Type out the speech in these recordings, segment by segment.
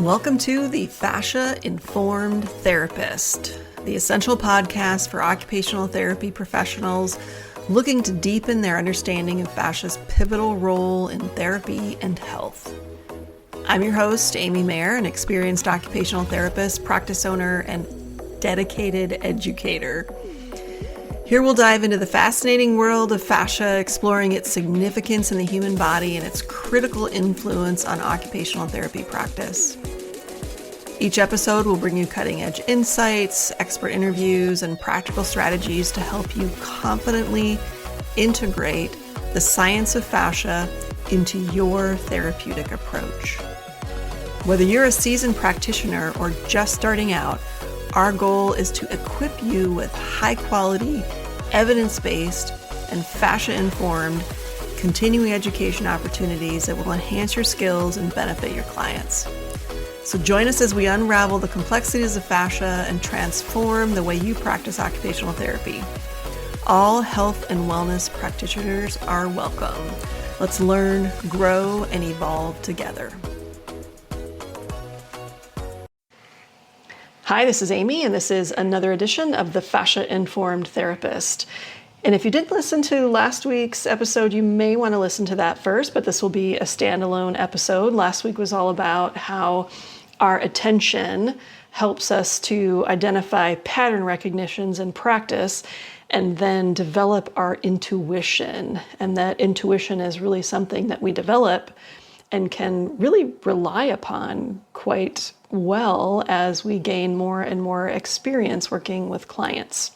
Welcome to the Fascia-Informed Therapist, the essential podcast for occupational therapy professionals looking to deepen their understanding of fascia's pivotal role in therapy and health. I'm your host, Amy Mayer, an experienced occupational therapist, practice owner, and dedicated educator. Here we'll dive into the fascinating world of fascia, exploring its significance in the human body and its critical influence on occupational therapy practice. Each episode will bring you cutting-edge insights, expert interviews, and practical strategies to help you confidently integrate the science of fascia into your therapeutic approach. Whether you're a seasoned practitioner or just starting out, our goal is to equip you with high-quality, evidence-based, and fascia-informed continuing education opportunities that will enhance your skills and benefit your clients. So join us as we unravel the complexities of fascia and transform the way you practice occupational therapy. All health and wellness practitioners are welcome. Let's learn, grow, and evolve together. Hi, this is Amy, and this is another edition of the Fascia-Informed Therapist. And if you did listen to last week's episode, you may want to listen to that first, but this will be a standalone episode. Last week was all about how our attention helps us to identify pattern recognitions in practice and then develop our intuition. And that intuition is really something that we develop and can really rely upon quite well as we gain more and more experience working with clients.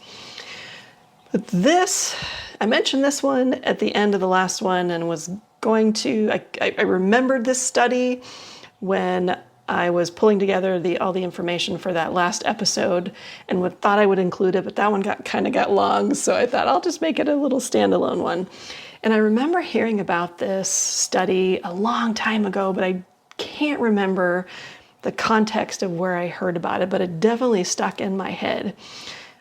But I mentioned this one at the end of the last one and was going to, I remembered this study when I was pulling together all the information for that last episode and thought I would include it, but that one got long, so I thought I'll just make it a little standalone one. And I remember hearing about this study a long time ago, but I can't remember the context of where I heard about it, but it definitely stuck in my head.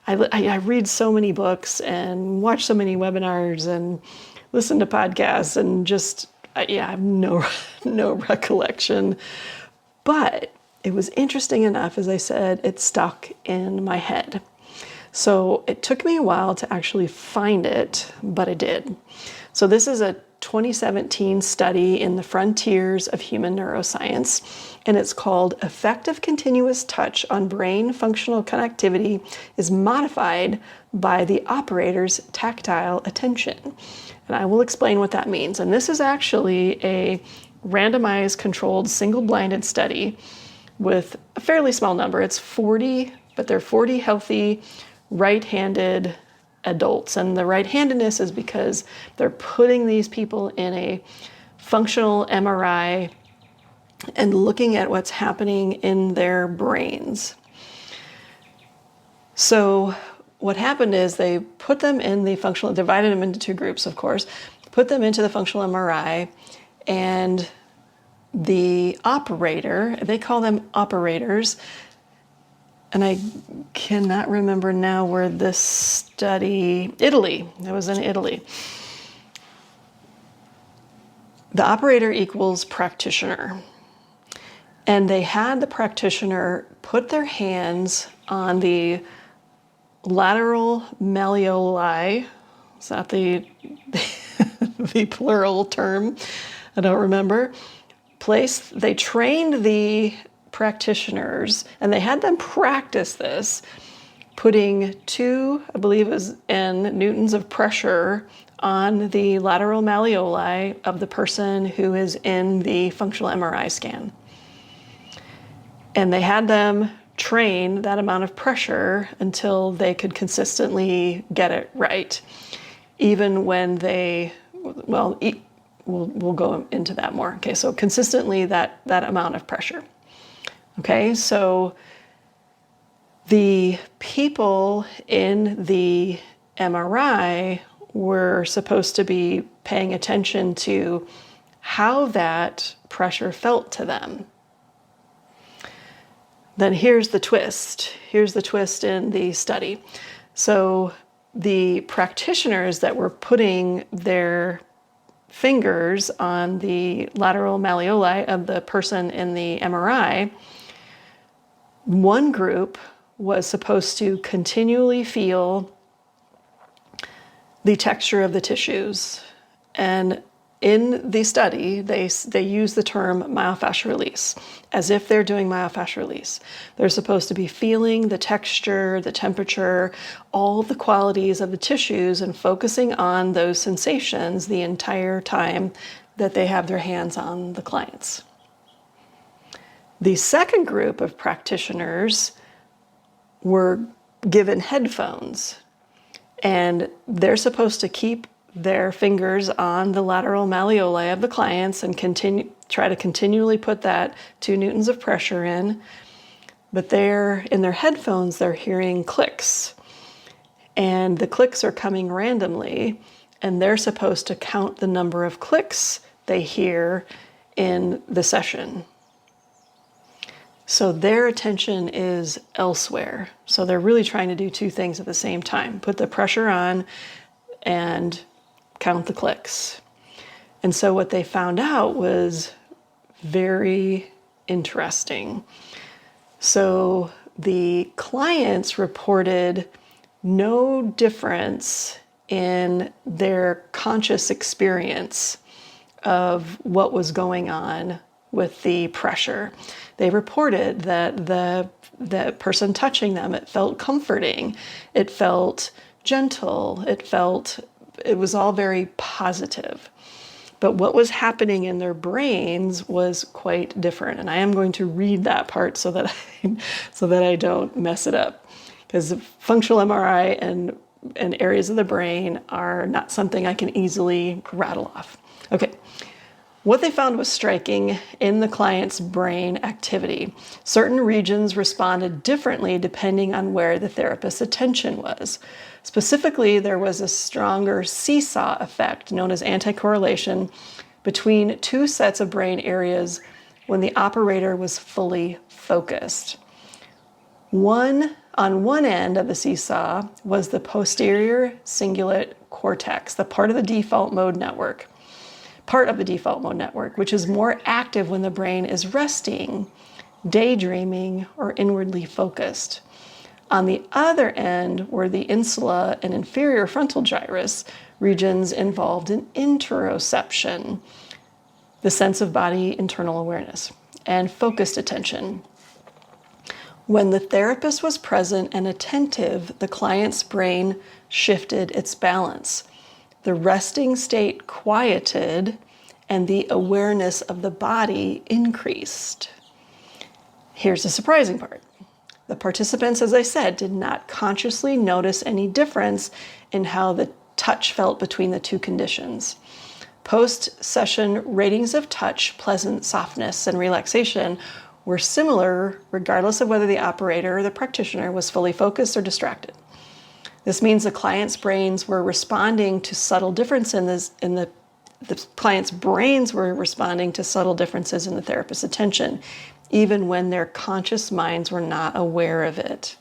I read so many books and watch so many webinars and listen to podcasts and I have no recollection. But it was interesting enough, as I said, it stuck in my head. So it took me a while to actually find it, but I did. So this is a 2017 study in the Frontiers of Human Neuroscience, and it's called Effective Continuous Touch on Brain Functional Connectivity is Modified by the Operator's Tactile Attention. And I will explain what that means. And this is actually a randomized, controlled, single-blinded study with a fairly small number. It's 40, but they're 40 healthy, right-handed adults. And the right-handedness is because they're putting these people in a functional MRI and looking at what's happening in their brains. So what happened is they put them in the functional, divided them into two groups, of course, put them into the functional MRI, and the operator, they call them operators, and I cannot remember now where this study, Italy, it was in Italy. The operator equals practitioner. And they had the practitioner put their hands on the lateral malleoli. Is that the plural term? I don't remember. They trained the practitioners, and they had them practice this, putting 2, I believe it was N, newtons of pressure on the lateral malleoli of the person who is in the functional MRI scan. And they had them train that amount of pressure until they could consistently get it right, even when we'll go into that more. Okay, so consistently that amount of pressure. Okay, so the people in the MRI were supposed to be paying attention to how that pressure felt to them. Then here's the twist. Here's the twist in the study. So the practitioners that were putting their fingers on the lateral malleoli of the person in the MRI, one group was supposed to continually feel the texture of the tissues. And in the study, they use the term myofascial release, as if they're doing myofascial release. They're supposed to be feeling the texture, the temperature, all the qualities of the tissues and focusing on those sensations the entire time that they have their hands on the clients. The second group of practitioners were given headphones, and they're supposed to keep their fingers on the lateral malleoli of the clients and try to continually put that 2 newtons of pressure in. But in their headphones, they're hearing clicks, and the clicks are coming randomly, and they're supposed to count the number of clicks they hear in the session. So their attention is elsewhere. So they're really trying to do 2 things at the same time: put the pressure on and count the clicks. And so what they found out was very interesting. So the clients reported no difference in their conscious experience of what was going on with the pressure. They reported that the person touching them, it felt comforting, it felt gentle, it was all very positive. But what was happening in their brains was quite different. And I am going to read that part so that I don't mess it up. Because functional MRI and areas of the brain are not something I can easily rattle off. Okay. What they found was striking in the client's brain activity. Certain regions responded differently depending on where the therapist's attention was. Specifically, there was a stronger seesaw effect known as anticorrelation between 2 sets of brain areas when the operator was fully focused. On one end of the seesaw was the posterior cingulate cortex, the part of the default mode network, which is more active when the brain is resting, daydreaming, or inwardly focused. On the other end were the insula and inferior frontal gyrus, regions involved in interoception, the sense of body internal awareness, and focused attention. When the therapist was present and attentive, the client's brain shifted its balance. The resting state quieted, and the awareness of the body increased. Here's the surprising part. The participants, as I said, did not consciously notice any difference in how the touch felt between the 2 conditions. Post-session ratings of touch, pleasant, softness, and relaxation were similar regardless of whether the operator or the practitioner was fully focused or distracted. This means the client's brains were responding to subtle differences the client's brains were responding to subtle differences in the therapist's attention, even when their conscious minds were not aware of it.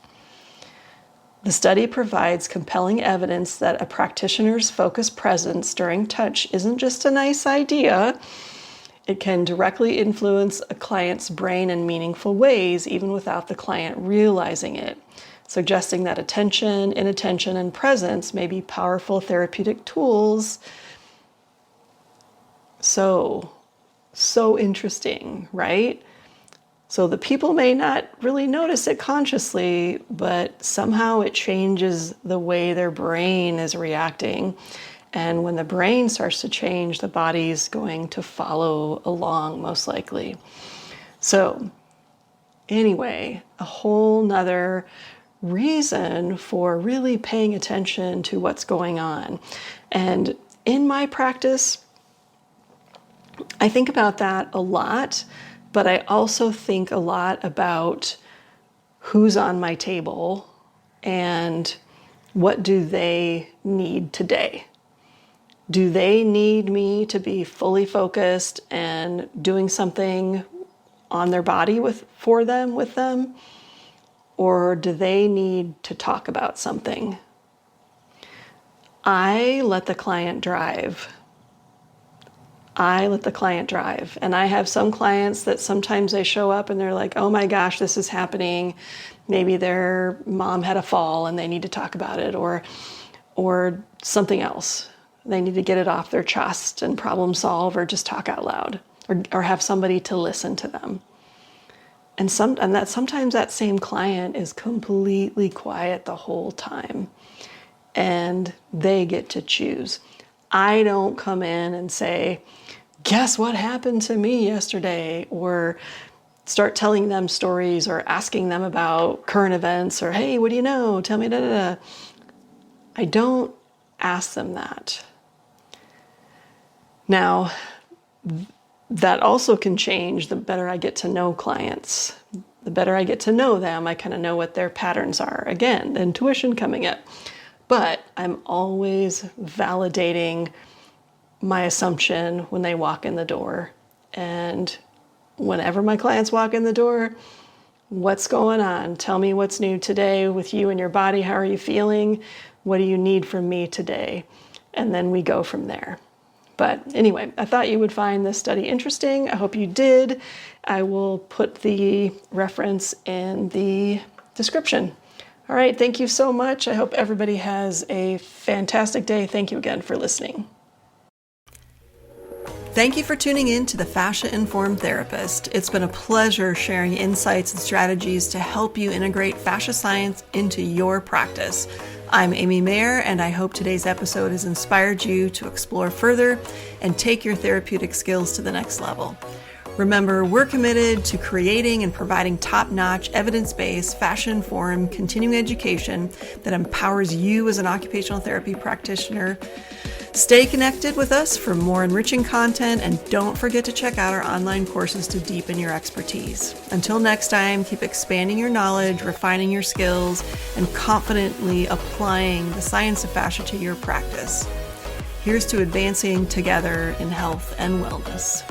The study provides compelling evidence that a practitioner's focused presence during touch isn't just a nice idea. It can directly influence a client's brain in meaningful ways, even without the client realizing it, suggesting that inattention, and presence may be powerful therapeutic tools. So interesting, right? So the people may not really notice it consciously, but somehow it changes the way their brain is reacting. And when the brain starts to change, the body's going to follow along, most likely. So anyway, a whole nother reason for really paying attention to what's going on. And in my practice, I think about that a lot, but I also think a lot about who's on my table and what do they need today. Do they need me to be fully focused and doing something on their body with them? Or do they need to talk about something? I let the client drive. I let the client drive. And I have some clients that sometimes they show up and they're like, oh my gosh, this is happening. Maybe their mom had a fall and they need to talk about it, or something else. They need to get it off their chest and problem solve, or just talk out loud, or have somebody to listen to them. And sometimes that same client is completely quiet the whole time, and they get to choose. I don't come in and say, guess what happened to me yesterday, or start telling them stories or asking them about current events, or hey, what do you know? Tell me, da da da. I don't ask them that. Now, that also can change the better I get to know clients. The better I get to know them, I kind of know what their patterns are. Again, the intuition coming up. But I'm always validating my assumption when they walk in the door. And whenever my clients walk in the door, what's going on? Tell me what's new today with you and your body. How are you feeling? What do you need from me today? And then we go from there. But anyway, I thought you would find this study interesting. I hope you did. I will put the reference in the description. All right, thank you so much. I hope everybody has a fantastic day. Thank you again for listening. Thank you for tuning in to the Fascia-Informed Therapist. It's been a pleasure sharing insights and strategies to help you integrate fascia science into your practice. I'm Amy Mayer, and I hope today's episode has inspired you to explore further and take your therapeutic skills to the next level. Remember, we're committed to creating and providing top-notch, evidence-based, fascia-informed continuing education that empowers you as an occupational therapy practitioner. Stay connected with us for more enriching content, and don't forget to check out our online courses to deepen your expertise. Until next time, keep expanding your knowledge, refining your skills, and confidently applying the science of fascia to your practice. Here's to advancing together in health and wellness.